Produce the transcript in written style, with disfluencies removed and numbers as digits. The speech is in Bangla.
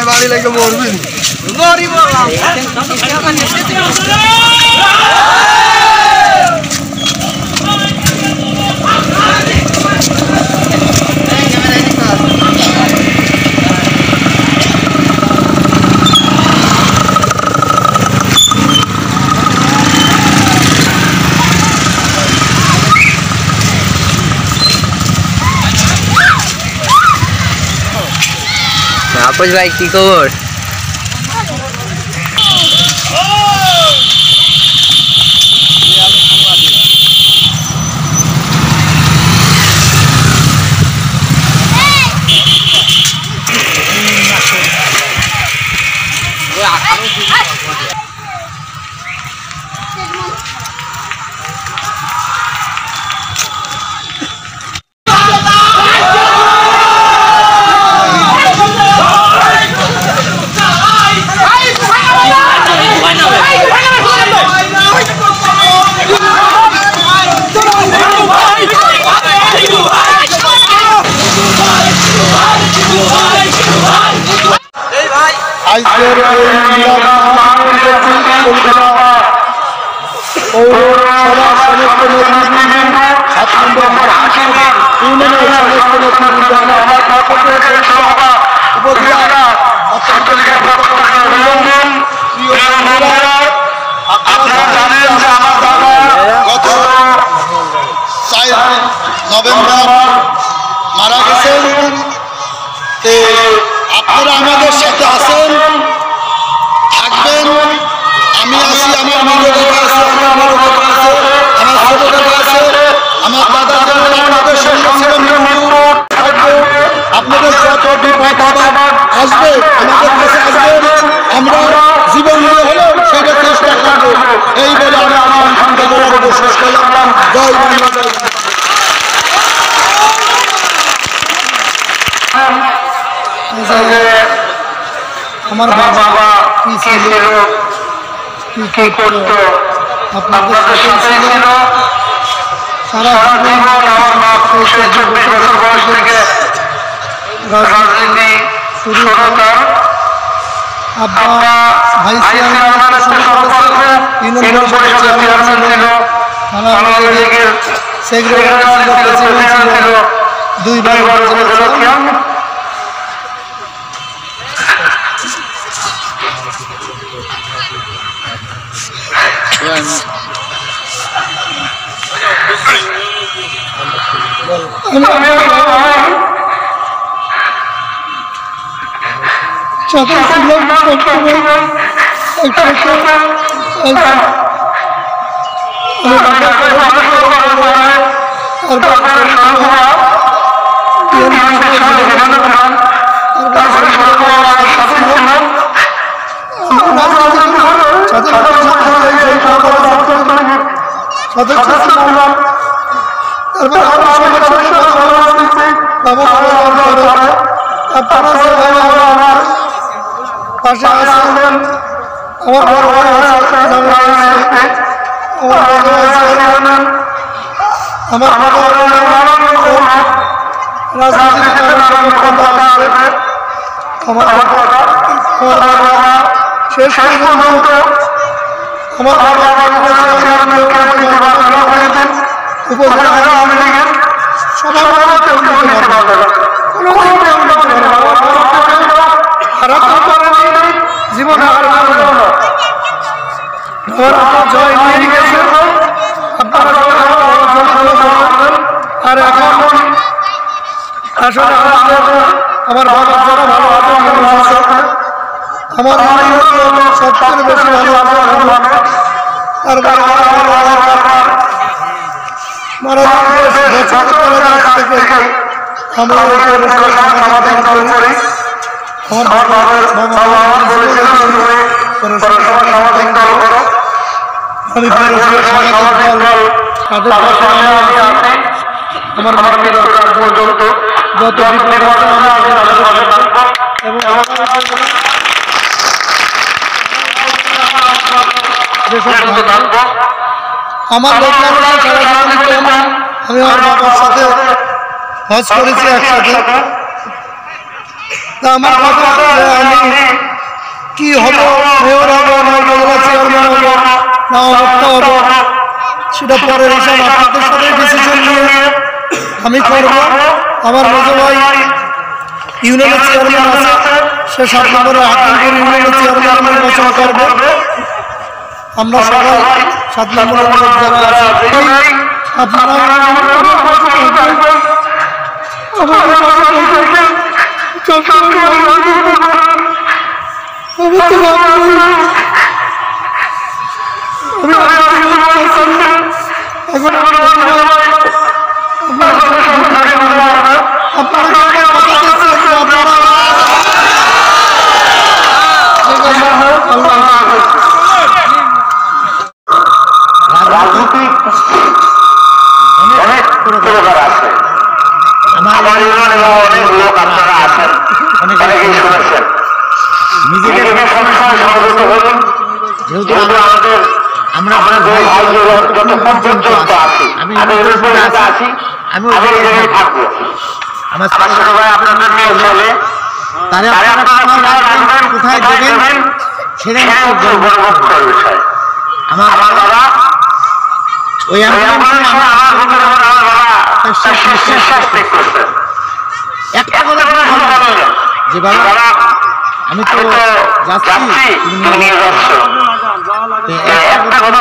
বাড়ি লাগে মরবি आपस भाई की खबर নভেম্বর মারা গেছেন আপনারা আমাদের সাথে আছেন থাকবেন আমি আছি আমার মেয়ে কাকা আছে আমার বড় কাকা আছে আমার ছোট কাকা আছে আমার দাদা যেমন আপনাদের সঙ্গে ছিলেন আপনাদের যত বিপদ আসবে আমাদের কাছে আসবে আমরা জীবন নিয়ে হলেও সেটা চেষ্টা করবো এই বলে আমরা আমার শেষ করলাম জয় বাংলা জয় আমার বাবা কি ছিল কি করতো আপনাদের সাথে ছিল সারা জীবন আমার মা 24 বছর বয়স থেকে রাজনীতি শুরু করার আব্বা ভাইস চেয়ারম্যানের সদস্য ইউনিয়ন পরিষদের চেয়ারম্যান ছিল থানা লীগের সেক্রেটারি ছিল প্রেসিডেন্ট ছিল দুইবার উপজেলা আমার লোক আমি আমার বাবার সাথে হজ করেছি একসাথে। তা আমার কথা আমি কি হবো, মেয়র হবো না উপজেলা চেয়ারম্যান হবো না অমুকটা হবো, সেটা পরের হিসাব আপনাদের সাথে ডিসিশন নিয়ে আমি করবো। আমার মেজো ভাই ইউনিয়নের চেয়ারম্যান আছে, সে 7 নম্বরের হাকিমপুর ইউনিয়নের চেয়ারম্যান নির্বাচন করবে। আমরা সবাই 7 নম্বরের লোক যারা আছে আপনারা রাজনৈতিক অনেক প্রকার আছে, আমার অনেক লোক আপনারা আছেন, অনেকেই শুনেছেন। নিজেকে সবসময় সংযত করুন, যেহেতু আমাদের দুই ভাই যত পর্যন্ত আছি, আমি আমি ওই জায়গায় থাকবো। আমার ছোট ভাই আপনাদের নিয়ে চলে, তারা আপনারা কোথায় দেবেন সেটা বড় বিষয়। আমার বাবা ওই একটা কথা যে বাবা আমি তো যাচ্ছি, একটা কথা